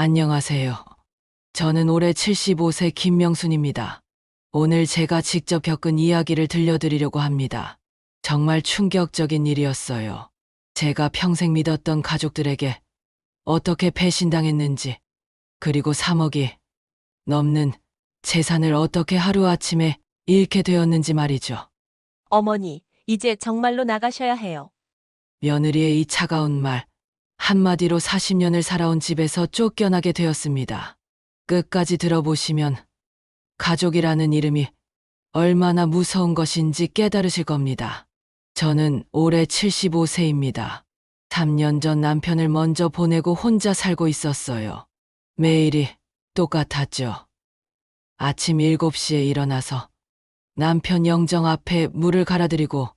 안녕하세요. 저는 올해 75세 김명순입니다. 오늘 제가 직접 겪은 이야기를 들려드리려고 합니다. 정말 충격적인 일이었어요. 제가 평생 믿었던 가족들에게 어떻게 배신당했는지, 그리고 3억이 넘는 재산을 어떻게 하루아침에 잃게 되었는지 말이죠. 어머니, 이제 정말로 나가셔야 해요. 며느리의 이 차가운 말, 한마디로 40년을 살아온 집에서 쫓겨나게 되었습니다. 끝까지 들어보시면 가족이라는 이름이 얼마나 무서운 것인지 깨달으실 겁니다. 저는 올해 75세입니다. 3년 전 남편을 먼저 보내고 혼자 살고 있었어요. 매일이 똑같았죠. 아침 7시에 일어나서 남편 영정 앞에 물을 갈아드리고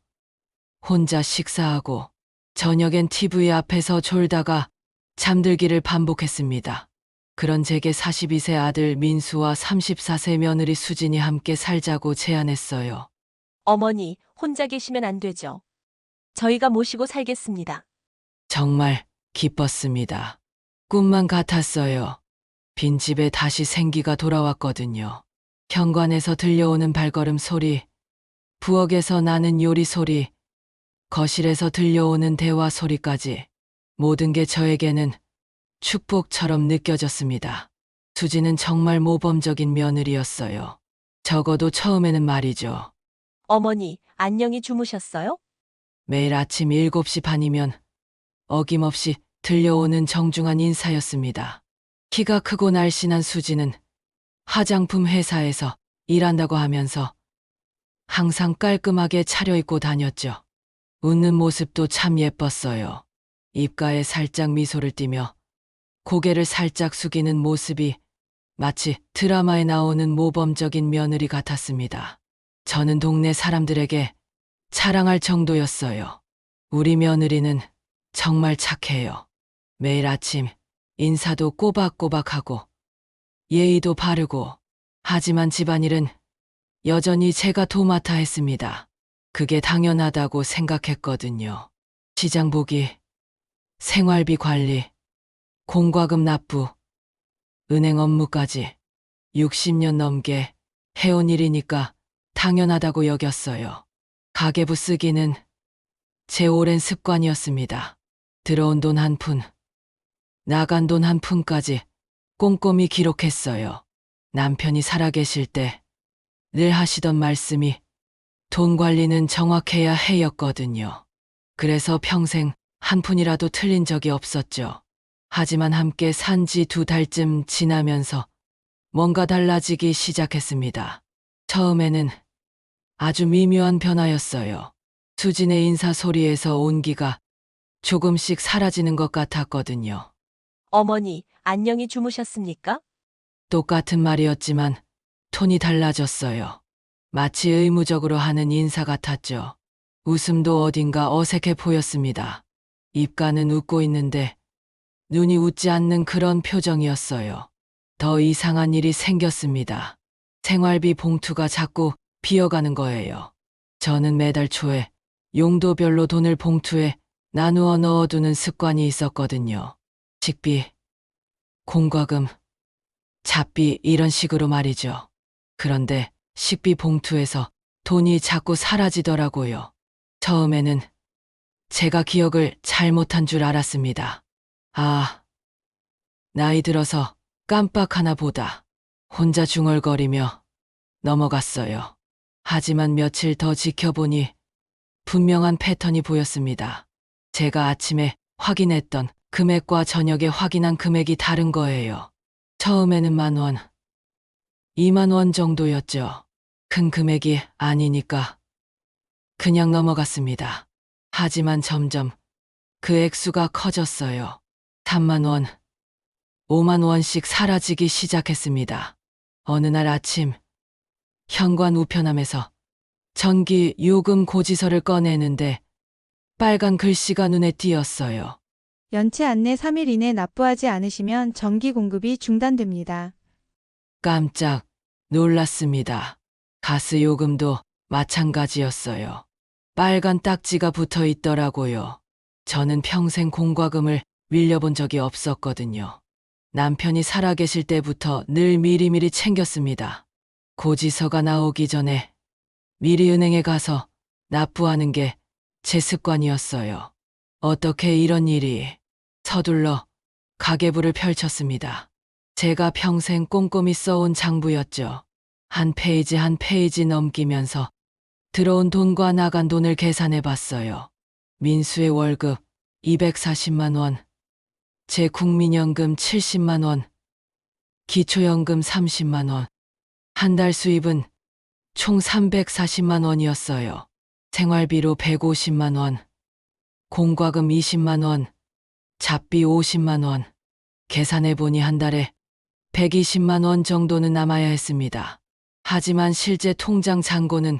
혼자 식사하고 저녁엔 TV 앞에서 졸다가 잠들기를 반복했습니다. 그런 제게 42세 아들 민수와 34세 며느리 수진이 함께 살자고 제안했어요. 어머니, 혼자 계시면 안 되죠. 저희가 모시고 살겠습니다. 정말 기뻤습니다. 꿈만 같았어요. 빈집에 다시 생기가 돌아왔거든요. 현관에서 들려오는 발걸음 소리, 부엌에서 나는 요리 소리, 거실에서 들려오는 대화 소리까지 모든 게 저에게는 축복처럼 느껴졌습니다. 수지는 정말 모범적인 며느리였어요. 적어도 처음에는 말이죠. 어머니, 안녕히 주무셨어요? 매일 아침 7시 반이면 어김없이 들려오는 정중한 인사였습니다. 키가 크고 날씬한 수지는 화장품 회사에서 일한다고 하면서 항상 깔끔하게 차려입고 다녔죠. 웃는 모습도 참 예뻤어요. 입가에 살짝 미소를 띠며 고개를 살짝 숙이는 모습이 마치 드라마에 나오는 모범적인 며느리 같았습니다. 저는 동네 사람들에게 자랑할 정도였어요. 우리 며느리는 정말 착해요. 매일 아침 인사도 꼬박꼬박하고 예의도 바르고, 하지만 집안일은 여전히 제가 도맡아 했습니다. 그게 당연하다고 생각했거든요. 시장 보기, 생활비 관리, 공과금 납부, 은행 업무까지 60년 넘게 해온 일이니까 당연하다고 여겼어요. 가계부 쓰기는 제 오랜 습관이었습니다. 들어온 돈 한 푼, 나간 돈 한 푼까지 꼼꼼히 기록했어요. 남편이 살아계실 때 늘 하시던 말씀이 돈 관리는 정확해야 해였거든요. 그래서 평생 한 푼이라도 틀린 적이 없었죠. 하지만 함께 산 지 2달쯤 지나면서 뭔가 달라지기 시작했습니다. 처음에는 아주 미묘한 변화였어요. 수진의 인사 소리에서 온기가 조금씩 사라지는 것 같았거든요. 어머니, 안녕히 주무셨습니까? 똑같은 말이었지만 톤이 달라졌어요. 마치 의무적으로 하는 인사 같았죠. 웃음도 어딘가 어색해 보였습니다. 입가는 웃고 있는데 눈이 웃지 않는 그런 표정이었어요. 더 이상한 일이 생겼습니다. 생활비 봉투가 자꾸 비어가는 거예요. 저는 매달 초에 용도별로 돈을 봉투에 나누어 넣어두는 습관이 있었거든요. 식비, 공과금, 잡비 이런 식으로 말이죠. 그런데 식비 봉투에서 돈이 자꾸 사라지더라고요. 처음에는 제가 기억을 잘못한 줄 알았습니다. 아, 나이 들어서 깜빡하나 보다. 혼자 중얼거리며 넘어갔어요. 하지만 며칠 더 지켜보니 분명한 패턴이 보였습니다. 제가 아침에 확인했던 금액과 저녁에 확인한 금액이 다른 거예요. 처음에는 10,000원, 20,000원 정도였죠. 큰 금액이 아니니까 그냥 넘어갔습니다. 하지만 점점 그 액수가 커졌어요. 30,000원, 50,000원씩 사라지기 시작했습니다. 어느 날 아침 현관 우편함에서 전기 요금 고지서를 꺼내는데 빨간 글씨가 눈에 띄었어요. 연체 안내 3일 이내 납부하지 않으시면 전기 공급이 중단됩니다. 깜짝 놀랐습니다. 가스 요금도 마찬가지였어요. 빨간 딱지가 붙어 있더라고요. 저는 평생 공과금을 밀려본 적이 없었거든요. 남편이 살아계실 때부터 늘 미리미리 챙겼습니다. 고지서가 나오기 전에 미리 은행에 가서 납부하는 게 제 습관이었어요. 어떻게 이런 일이. 서둘러 가계부를 펼쳤습니다. 제가 평생 꼼꼼히 써온 장부였죠. 한 페이지 한 페이지 넘기면서 들어온 돈과 나간 돈을 계산해 봤어요. 민수의 월급 240만 원, 제 국민연금 70만 원, 기초연금 30만 원, 한 달 수입은 총 340만 원이었어요. 생활비로 150만 원, 공과금 20만 원, 잡비 50만 원. 계산해 보니 한 달에 120만 원 정도는 남아야 했습니다. 하지만 실제 통장 잔고는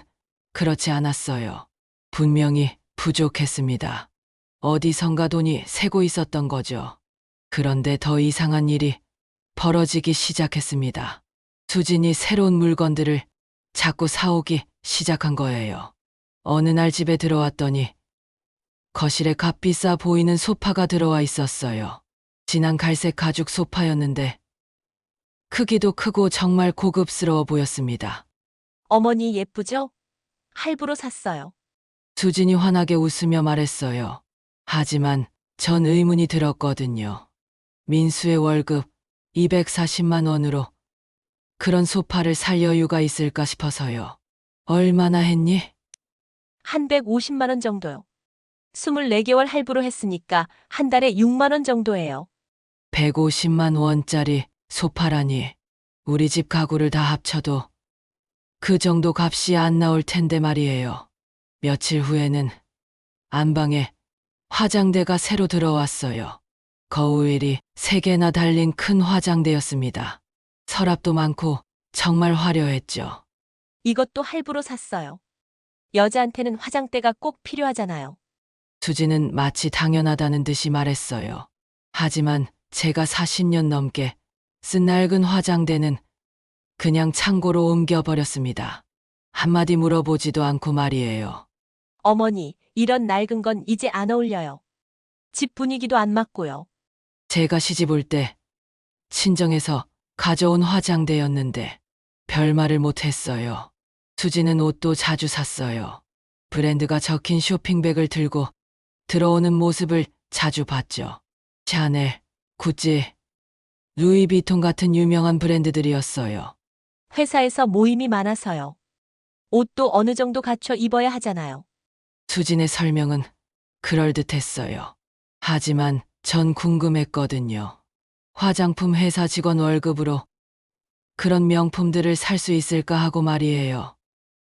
그렇지 않았어요. 분명히 부족했습니다. 어디선가 돈이 새고 있었던 거죠. 그런데 더 이상한 일이 벌어지기 시작했습니다. 수진이 새로운 물건들을 자꾸 사오기 시작한 거예요. 어느 날 집에 들어왔더니 거실에 값비싸 보이는 소파가 들어와 있었어요. 진한 갈색 가죽 소파였는데 크기도 크고 정말 고급스러워 보였습니다. 어머니 예쁘죠? 할부로 샀어요. 수진이 환하게 웃으며 말했어요. 하지만 전 의문이 들었거든요. 민수의 월급 240만 원으로 그런 소파를 살 여유가 있을까 싶어서요. 얼마나 했니? 한 150만 원 정도요. 24개월 할부로 했으니까 한 달에 6만 원 정도예요. 150만 원짜리 소파라니. 우리 집 가구를 다 합쳐도 그 정도 값이 안 나올 텐데 말이에요. 며칠 후에는 안방에 화장대가 새로 들어왔어요. 거울이 3개나 달린 큰 화장대였습니다. 서랍도 많고 정말 화려했죠. 이것도 할부로 샀어요. 여자한테는 화장대가 꼭 필요하잖아요. 수지는 마치 당연하다는 듯이 말했어요. 하지만 제가 40년 넘게 쓴 낡은 화장대는 그냥 창고로 옮겨버렸습니다. 한마디 물어보지도 않고 말이에요. 어머니, 이런 낡은 건 이제 안 어울려요. 집 분위기도 안 맞고요. 제가 시집 올 때 친정에서 가져온 화장대였는데 별말을 못했어요. 수지는 옷도 자주 샀어요. 브랜드가 적힌 쇼핑백을 들고 들어오는 모습을 자주 봤죠. 샤넬, 구찌, 루이비통 같은 유명한 브랜드들이었어요. 회사에서 모임이 많아서요. 옷도 어느 정도 갖춰 입어야 하잖아요. 수진의 설명은 그럴듯했어요. 하지만 전 궁금했거든요. 화장품 회사 직원 월급으로 그런 명품들을 살 수 있을까 하고 말이에요.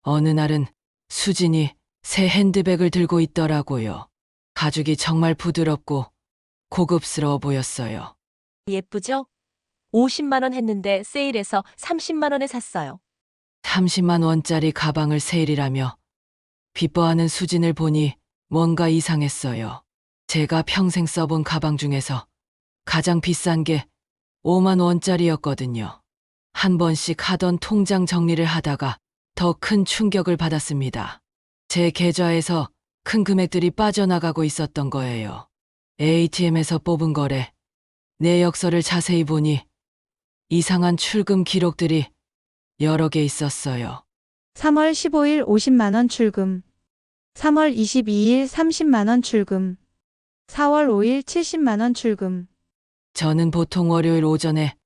어느 날은 수진이 새 핸드백을 들고 있더라고요. 가죽이 정말 부드럽고 고급스러워 보였어요. 예쁘죠? 50만 원 했는데 세일해서 30만 원에 샀어요. 30만 원짜리 가방을 세일이라며 기뻐하는 수진을 보니 뭔가 이상했어요. 제가 평생 써본 가방 중에서 가장 비싼 게 5만 원짜리였거든요. 한 번씩 하던 통장 정리를 하다가 더 큰 충격을 받았습니다. 제 계좌에서 큰 금액들이 빠져나가고 있었던 거예요. ATM에서 뽑은 거래. 내역서를 자세히 보니 이상한 출금 기록들이 여러 개 있었어요. 3월 15일 50만 원 출금. 3월 22일 30만 원 출금. 4월 5일 70만 원 출금. 저는 보통 월요일 오전에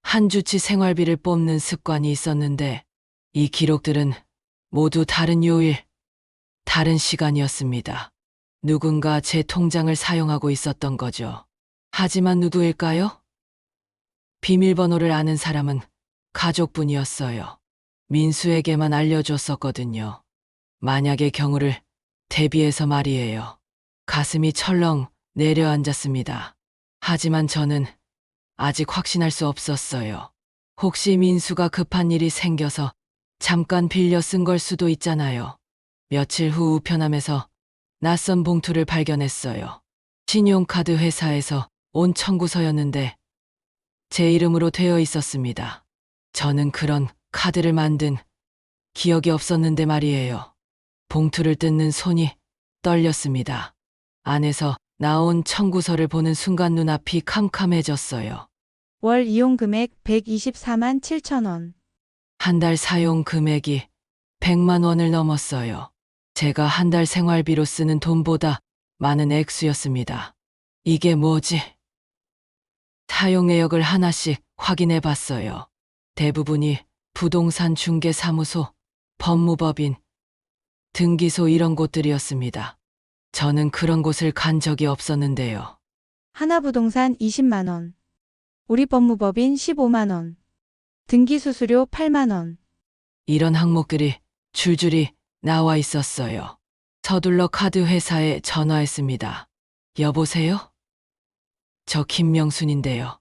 한 주치 생활비를 뽑는 습관이 있었는데 이 기록들은 모두 다른 요일, 다른 시간이었습니다. 누군가 제 통장을 사용하고 있었던 거죠. 하지만 누구일까요? 비밀번호를 아는 사람은 가족분이었어요. 민수에게만 알려줬었거든요. 만약의 경우를 대비해서 말이에요. 가슴이 철렁 내려앉았습니다. 하지만 저는 아직 확신할 수 없었어요. 혹시 민수가 급한 일이 생겨서 잠깐 빌려 쓴 걸 수도 있잖아요. 며칠 후 우편함에서 낯선 봉투를 발견했어요. 신용카드 회사에서 온 청구서였는데 제 이름으로 되어 있었습니다. 저는 그런 카드를 만든 기억이 없었는데 말이에요. 봉투를 뜯는 손이 떨렸습니다. 안에서 나온 청구서를 보는 순간 눈앞이 캄캄해졌어요. 월 이용 금액 124만 7천 원. 한 달 사용 금액이 100만 원을 넘었어요. 제가 한 달 생활비로 쓰는 돈보다 많은 액수였습니다. 이게 뭐지? 사용 내역을 하나씩 확인해 봤어요. 대부분이 부동산 중개사무소, 법무법인, 등기소 이런 곳들이었습니다. 저는 그런 곳을 간 적이 없었는데요. 하나부동산 20만 원. 우리 법무법인 15만 원. 등기수수료 8만 원. 이런 항목들이 줄줄이 나와 있었어요. 서둘러 카드 회사에 전화했습니다. 여보세요? 저 김명순인데요.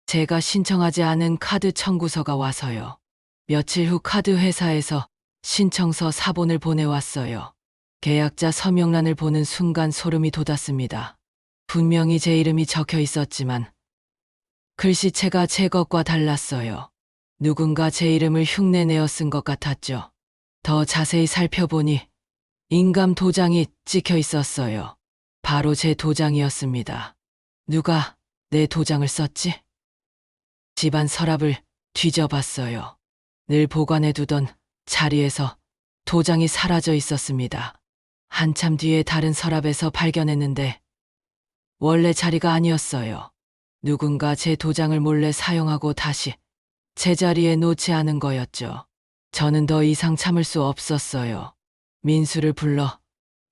제가 신청하지 않은 카드 청구서가 와서요. 며칠 후 카드 회사에서 신청서 사본을 보내왔어요. 계약자 서명란을 보는 순간 소름이 돋았습니다. 분명히 제 이름이 적혀 있었지만 글씨체가 제 것과 달랐어요. 누군가 제 이름을 흉내내어 쓴 것 같았죠. 더 자세히 살펴보니 인감 도장이 찍혀 있었어요. 바로 제 도장이었습니다. 누가 내 도장을 썼지? 집안 서랍을 뒤져봤어요. 늘 보관해두던 자리에서 도장이 사라져 있었습니다. 한참 뒤에 다른 서랍에서 발견했는데 원래 자리가 아니었어요. 누군가 제 도장을 몰래 사용하고 다시 제자리에 놓지 않은 거였죠. 저는 더 이상 참을 수 없었어요. 민수를 불러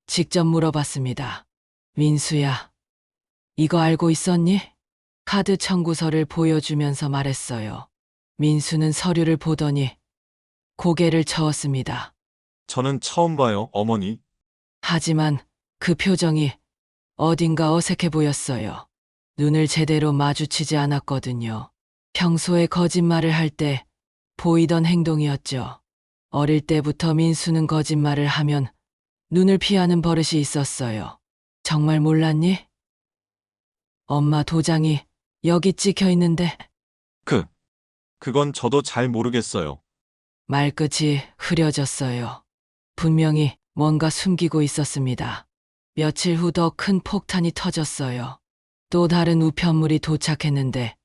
직접 물어봤습니다. 민수야, 이거 알고 있었니? 카드 청구서를 보여주면서 말했어요. 민수는 서류를 보더니 고개를 저었습니다. 저는 처음 봐요, 어머니. 하지만 그 표정이 어딘가 어색해 보였어요. 눈을 제대로 마주치지 않았거든요. 평소에 거짓말을 할 때 보이던 행동이었죠. 어릴 때부터 민수는 거짓말을 하면 눈을 피하는 버릇이 있었어요. 정말 몰랐니? 엄마 도장이 여기 찍혀 있는데. 그건 저도 잘 모르겠어요. 말끝이 흐려졌어요. 분명히 뭔가 숨기고 있었습니다. 며칠 후 더 큰 폭탄이 터졌어요. 또 다른 우편물이 도착했는데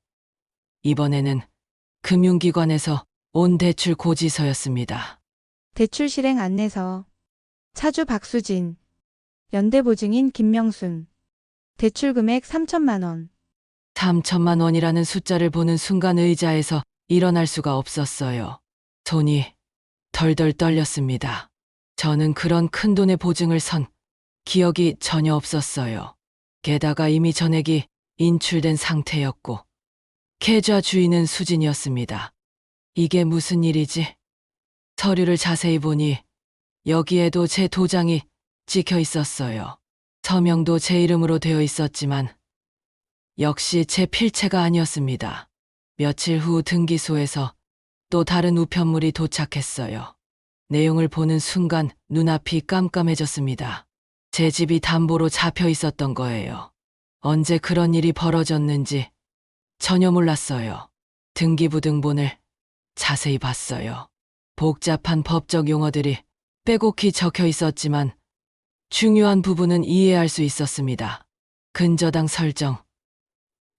이번에는 금융기관에서 온 대출 고지서였습니다. 대출 실행 안내서. 차주 박수진. 연대보증인 김명순. 대출 금액 3천만 원. 3천만 원이라는 숫자를 보는 순간 의자에서 일어날 수가 없었어요. 손이 덜덜 떨렸습니다. 저는 그런 큰 돈의 보증을 선 기억이 전혀 없었어요. 게다가 이미 전액이 인출된 상태였고 계좌 주인은 수진이었습니다. 이게 무슨 일이지? 서류를 자세히 보니 여기에도 제 도장이 찍혀 있었어요. 서명도 제 이름으로 되어 있었지만 역시 제 필체가 아니었습니다. 며칠 후 등기소에서 또 다른 우편물이 도착했어요. 내용을 보는 순간 눈앞이 깜깜해졌습니다. 제 집이 담보로 잡혀 있었던 거예요. 언제 그런 일이 벌어졌는지 전혀 몰랐어요. 등기부등본을 자세히 봤어요. 복잡한 법적 용어들이 빼곡히 적혀 있었지만 중요한 부분은 이해할 수 있었습니다. 근저당 설정,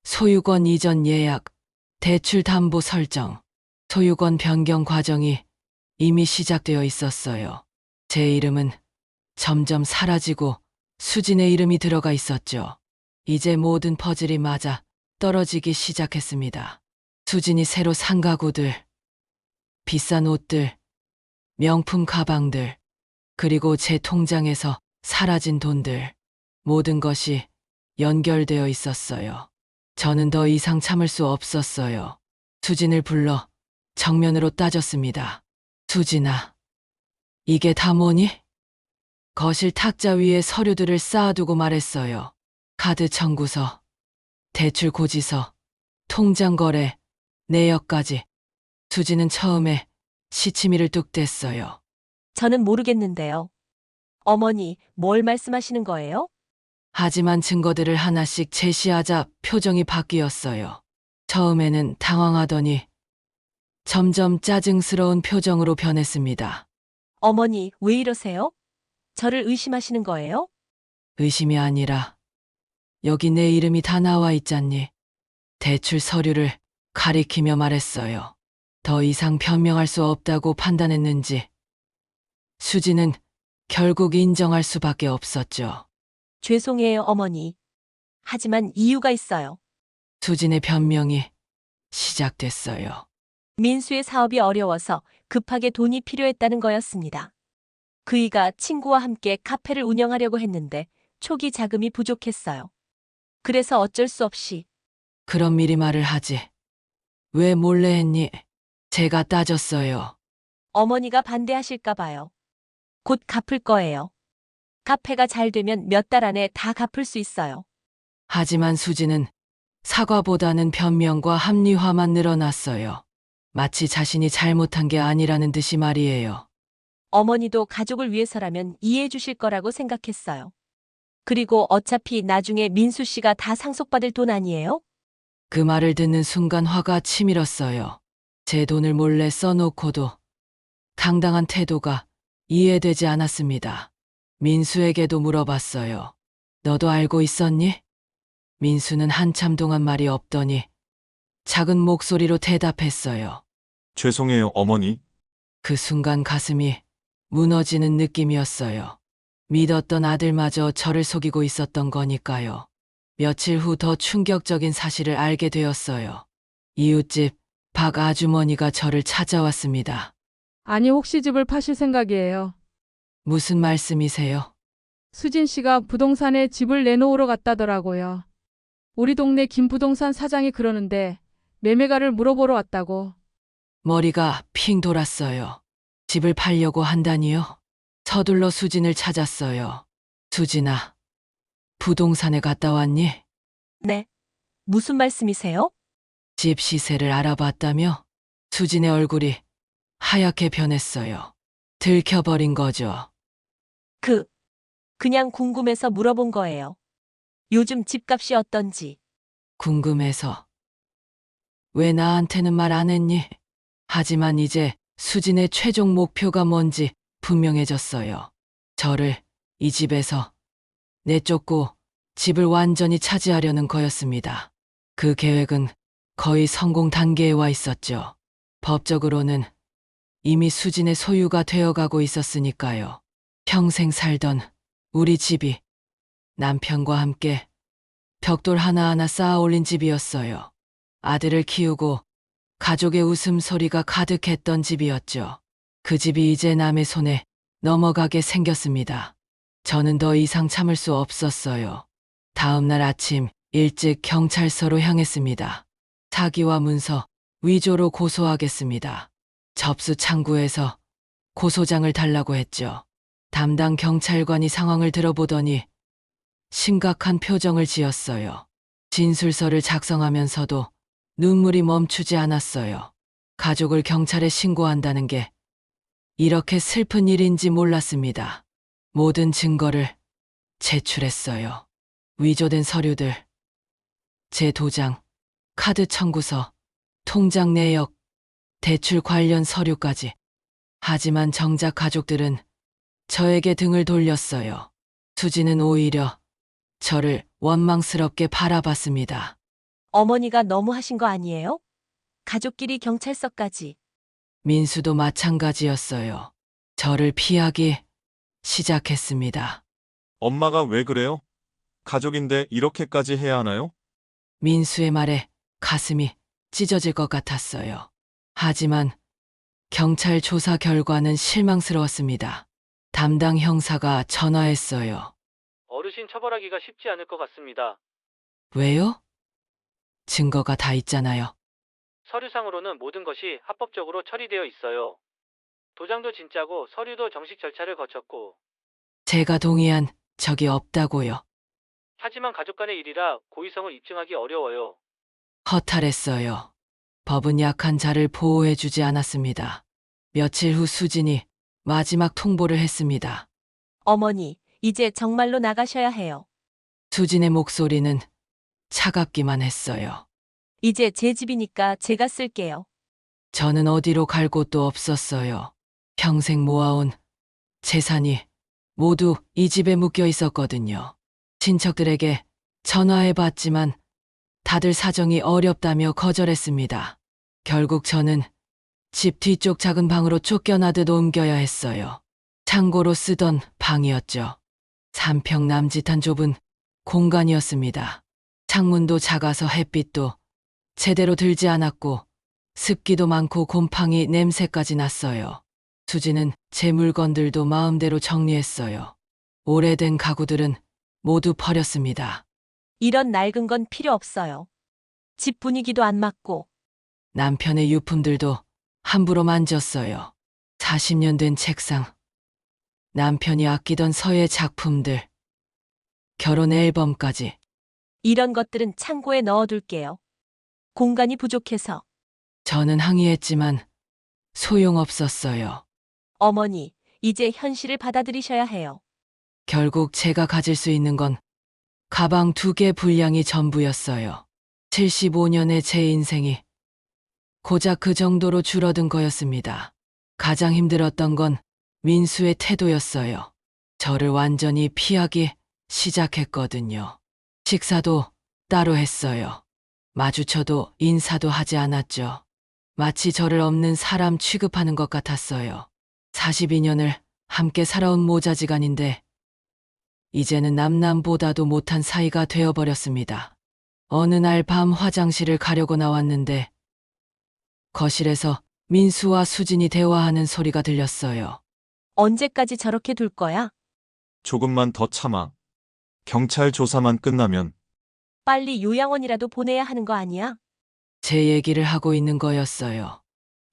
소유권 이전 예약, 대출 담보 설정, 소유권 변경 과정이 이미 시작되어 있었어요. 제 이름은 점점 사라지고 수진의 이름이 들어가 있었죠. 이제 모든 퍼즐이 맞아 떨어지기 시작했습니다. 수진이 새로 산 가구들, 비싼 옷들, 명품 가방들, 그리고 제 통장에서 사라진 돈들, 모든 것이 연결되어 있었어요. 저는 더 이상 참을 수 없었어요. 수진을 불러 정면으로 따졌습니다. 수진아, 이게 다 뭐니? 거실 탁자 위에 서류들을 쌓아두고 말했어요. 카드 청구서, 대출 고지서, 통장 거래, 내역까지. 수진은 처음에 시치미를 뚝 뗐어요. 저는 모르겠는데요. 어머니, 뭘 말씀하시는 거예요? 하지만 증거들을 하나씩 제시하자 표정이 바뀌었어요. 처음에는 당황하더니 점점 짜증스러운 표정으로 변했습니다. 어머니, 왜 이러세요? 저를 의심하시는 거예요? 의심이 아니라 여기 내 이름이 다 나와 있잖니. 대출 서류를 가리키며 말했어요. 더 이상 변명할 수 없다고 판단했는지 수지는 결국 인정할 수밖에 없었죠. 죄송해요, 어머니. 하지만 이유가 있어요. 수진의 변명이 시작됐어요. 민수의 사업이 어려워서 급하게 돈이 필요했다는 거였습니다. 그이가 친구와 함께 카페를 운영하려고 했는데 초기 자금이 부족했어요. 그래서 어쩔 수 없이 그럼 미리 말을 하지. 왜 몰래 했니? 제가 따졌어요. 어머니가 반대하실까 봐요. 곧 갚을 거예요. 카페가 잘 되면 몇 달 안에 다 갚을 수 있어요. 하지만 수지는 사과보다는 변명과 합리화만 늘어났어요. 마치 자신이 잘못한 게 아니라는 듯이 말이에요. 어머니도 가족을 위해서라면 이해해 주실 거라고 생각했어요. 그리고 어차피 나중에 민수 씨가 다 상속받을 돈 아니에요? 그 말을 듣는 순간 화가 치밀었어요. 제 돈을 몰래 써놓고도 당당한 태도가 이해되지 않았습니다. 민수에게도 물어봤어요. 너도 알고 있었니? 민수는 한참 동안 말이 없더니 작은 목소리로 대답했어요. 죄송해요, 어머니. 그 순간 가슴이 무너지는 느낌이었어요. 믿었던 아들마저 저를 속이고 있었던 거니까요. 며칠 후 더 충격적인 사실을 알게 되었어요. 이웃집 박 아주머니가 저를 찾아왔습니다. 아니, 혹시 집을 파실 생각이에요? 무슨 말씀이세요? 수진 씨가 부동산에 집을 내놓으러 갔다더라고요. 우리 동네 김부동산 사장이 그러는데 매매가를 물어보러 왔다고. 머리가 핑 돌았어요. 집을 팔려고 한다니요? 서둘러 수진을 찾았어요. 수진아, 부동산에 갔다 왔니? 네. 무슨 말씀이세요? 집 시세를 알아봤다며? 수진의 얼굴이 하얗게 변했어요. 들켜버린 거죠. 그냥 궁금해서 물어본 거예요. 요즘 집값이 어떤지. 궁금해서. 왜 나한테는 말 안 했니? 하지만 이제 수진의 최종 목표가 뭔지 분명해졌어요. 저를 이 집에서 내쫓고 집을 완전히 차지하려는 거였습니다. 그 계획은 거의 성공 단계에 와 있었죠. 법적으로는 이미 수진의 소유가 되어가고 있었으니까요. 평생 살던 우리 집이 남편과 함께 벽돌 하나하나 쌓아 올린 집이었어요. 아들을 키우고 가족의 웃음소리가 가득했던 집이었죠. 그 집이 이제 남의 손에 넘어가게 생겼습니다. 저는 더 이상 참을 수 없었어요. 다음 날 아침 일찍 경찰서로 향했습니다. 사기와 문서, 위조로 고소하겠습니다. 접수 창구에서 고소장을 달라고 했죠. 담당 경찰관이 상황을 들어보더니 심각한 표정을 지었어요. 진술서를 작성하면서도 눈물이 멈추지 않았어요. 가족을 경찰에 신고한다는 게 이렇게 슬픈 일인지 몰랐습니다. 모든 증거를 제출했어요. 위조된 서류들, 제 도장, 카드 청구서, 통장 내역, 대출 관련 서류까지. 하지만 정작 가족들은 저에게 등을 돌렸어요. 수지는 오히려 저를 원망스럽게 바라봤습니다. 어머니가 너무 하신 거 아니에요? 가족끼리 경찰서까지. 민수도 마찬가지였어요. 저를 피하기 시작했습니다. 엄마가 왜 그래요? 가족인데 이렇게까지 해야 하나요? 민수의 말에 가슴이 찢어질 것 같았어요. 하지만 경찰 조사 결과는 실망스러웠습니다. 담당 형사가 전화했어요. 어르신 처벌하기가 쉽지 않을 것 같습니다. 왜요? 증거가 다 있잖아요. 서류상으로는 모든 것이 합법적으로 처리되어 있어요. 도장도 진짜고 서류도 정식 절차를 거쳤고. 제가 동의한 적이 없다고요. 하지만 가족 간의 일이라 고의성을 입증하기 어려워요. 허탈했어요. 법은 약한 자를 보호해주지 않았습니다. 며칠 후 수진이 마지막 통보를 했습니다. 어머니, 이제 정말로 나가셔야 해요. 수진의 목소리는 차갑기만 했어요. 이제 제 집이니까 제가 쓸게요. 저는 어디로 갈 곳도 없었어요. 평생 모아온 재산이 모두 이 집에 묶여 있었거든요. 친척들에게 전화해봤지만 다들 사정이 어렵다며 거절했습니다. 결국 저는 집 뒤쪽 작은 방으로 쫓겨나듯 옮겨야 했어요. 창고로 쓰던 방이었죠. 3평 남짓한 좁은 공간이었습니다. 창문도 작아서 햇빛도 제대로 들지 않았고 습기도 많고 곰팡이 냄새까지 났어요. 수지는 제 물건들도 마음대로 정리했어요. 오래된 가구들은 모두 버렸습니다. 이런 낡은 건 필요 없어요. 집 분위기도 안 맞고. 남편의 유품들도 함부로 만졌어요. 40년 된 책상, 남편이 아끼던 서예 작품들, 결혼 앨범까지. 이런 것들은 창고에 넣어둘게요. 공간이 부족해서. 저는 항의했지만 소용없었어요. 어머니, 이제 현실을 받아들이셔야 해요. 결국 제가 가질 수 있는 건 가방 2개 분량이 전부였어요. 75년의 제 인생이 고작 그 정도로 줄어든 거였습니다. 가장 힘들었던 건 민수의 태도였어요. 저를 완전히 피하기 시작했거든요. 식사도 따로 했어요. 마주쳐도 인사도 하지 않았죠. 마치 저를 없는 사람 취급하는 것 같았어요. 42년을 함께 살아온 모자지간인데 이제는 남남보다도 못한 사이가 되어버렸습니다. 어느 날 밤 화장실을 가려고 나왔는데 거실에서 민수와 수진이 대화하는 소리가 들렸어요. 언제까지 저렇게 둘 거야? 조금만 더 참아. 경찰 조사만 끝나면 빨리 요양원이라도 보내야 하는 거 아니야? 제 얘기를 하고 있는 거였어요.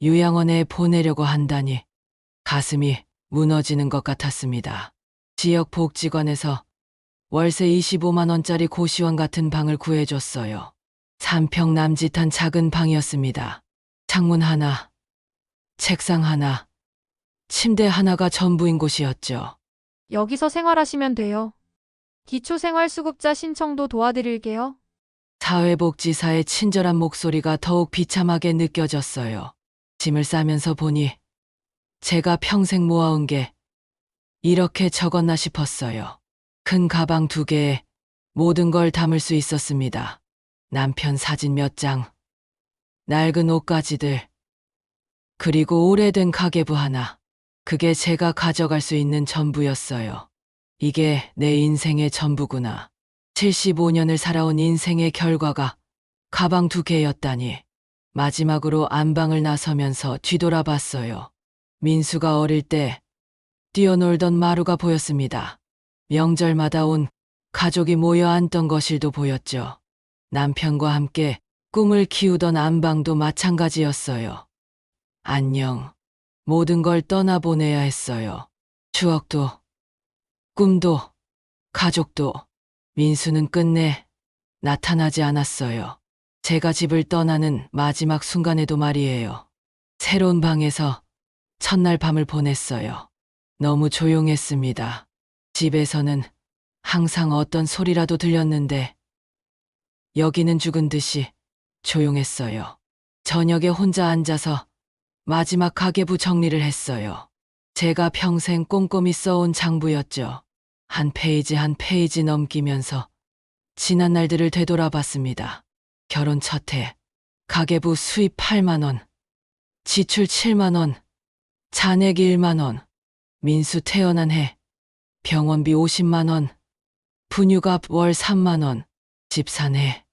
요양원에 보내려고 한다니 가슴이 무너지는 것 같았습니다. 지역복지관에서 월세 25만 원짜리 고시원 같은 방을 구해줬어요. 3평 남짓한 작은 방이었습니다. 창문 하나, 책상 하나, 침대 하나가 전부인 곳이었죠. 여기서 생활하시면 돼요. 기초생활수급자 신청도 도와드릴게요. 사회복지사의 친절한 목소리가 더욱 비참하게 느껴졌어요. 짐을 싸면서 보니 제가 평생 모아온 게 이렇게 적었나 싶었어요. 큰 가방 2개에 모든 걸 담을 수 있었습니다. 남편 사진 몇 장, 낡은 옷가지들, 그리고 오래된 가계부 하나. 그게 제가 가져갈 수 있는 전부였어요. 이게 내 인생의 전부구나. 75년을 살아온 인생의 결과가 가방 2개였다니. 마지막으로 안방을 나서면서 뒤돌아봤어요. 민수가 어릴 때 뛰어놀던 마루가 보였습니다. 명절마다 온 가족이 모여 앉던 거실도 보였죠. 남편과 함께 꿈을 키우던 안방도 마찬가지였어요. 안녕. 모든 걸 떠나보내야 했어요. 추억도, 꿈도, 가족도. 민수는 끝내 나타나지 않았어요. 제가 집을 떠나는 마지막 순간에도 말이에요. 새로운 방에서 첫날 밤을 보냈어요. 너무 조용했습니다. 집에서는 항상 어떤 소리라도 들렸는데 여기는 죽은 듯이 조용했어요. 저녁에 혼자 앉아서 마지막 가계부 정리를 했어요. 제가 평생 꼼꼼히 써온 장부였죠. 한 페이지 한 페이지 넘기면서 지난 날들을 되돌아봤습니다. 결혼 첫 해, 가계부 수입 8만 원, 지출 7만 원, 잔액 1만 원, 민수 태어난 해, 병원비 50만 원, 분유값 월 3만 원, 집 산 해,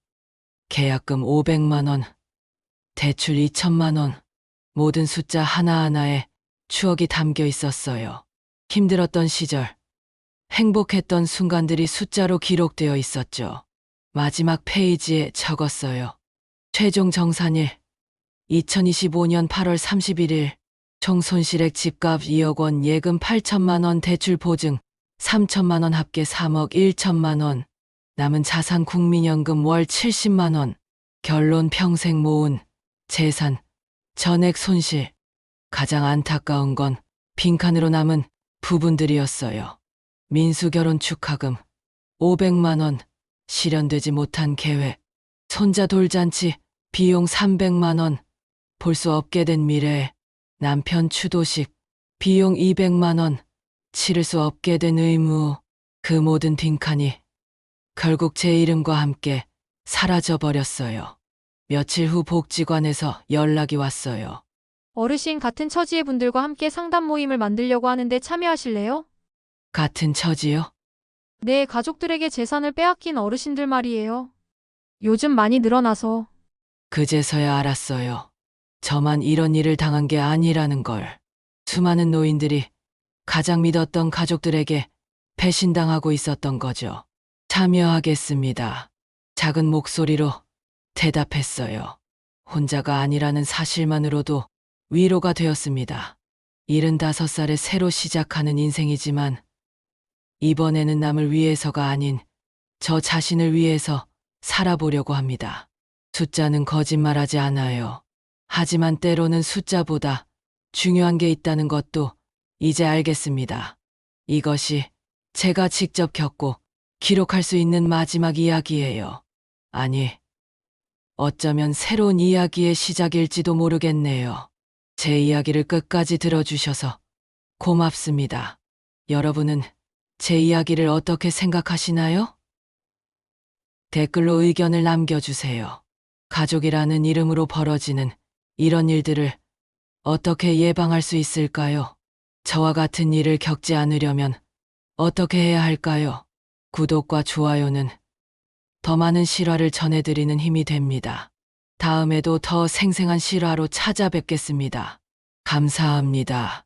계약금 500만 원, 대출 2천만 원. 모든 숫자 하나하나에 추억이 담겨 있었어요. 힘들었던 시절, 행복했던 순간들이 숫자로 기록되어 있었죠. 마지막 페이지에 적었어요. 최종 정산일 2025년 8월 31일 총 손실액 집값 2억 원, 예금 8천만 원, 대출 보증 3천만 원, 합계 3억 1천만 원, 남은 자산 국민연금 월 70만 원, 결론 평생 모은 재산 전액 손실. 가장 안타까운 건 빈칸으로 남은 부분들이었어요. 민수 결혼 축하금 500만 원, 실현되지 못한 계획, 손자 돌잔치 비용 300만 원, 볼 수 없게 된 미래, 남편 추도식 비용 200만 원, 치를 수 없게 된 의무. 그 모든 빈칸이 결국 제 이름과 함께 사라져 버렸어요. 며칠 후 복지관에서 연락이 왔어요. 어르신 같은 처지의 분들과 함께 상담 모임을 만들려고 하는데 참여하실래요? 같은 처지요? 네, 가족들에게 재산을 빼앗긴 어르신들 말이에요. 요즘 많이 늘어나서. 그제서야 알았어요. 저만 이런 일을 당한 게 아니라는 걸. 수많은 노인들이 가장 믿었던 가족들에게 배신당하고 있었던 거죠. 참여하겠습니다. 작은 목소리로 대답했어요. 혼자가 아니라는 사실만으로도 위로가 되었습니다. 75살에 새로 시작하는 인생이지만 이번에는 남을 위해서가 아닌 저 자신을 위해서 살아보려고 합니다. 숫자는 거짓말하지 않아요. 하지만 때로는 숫자보다 중요한 게 있다는 것도 이제 알겠습니다. 이것이 제가 직접 겪고 기록할 수 있는 마지막 이야기예요. 아니, 어쩌면 새로운 이야기의 시작일지도 모르겠네요. 제 이야기를 끝까지 들어주셔서 고맙습니다. 여러분은 제 이야기를 어떻게 생각하시나요? 댓글로 의견을 남겨주세요. 가족이라는 이름으로 벌어지는 이런 일들을 어떻게 예방할 수 있을까요? 저와 같은 일을 겪지 않으려면 어떻게 해야 할까요? 구독과 좋아요는 더 많은 실화를 전해드리는 힘이 됩니다. 다음에도 더 생생한 실화로 찾아뵙겠습니다. 감사합니다.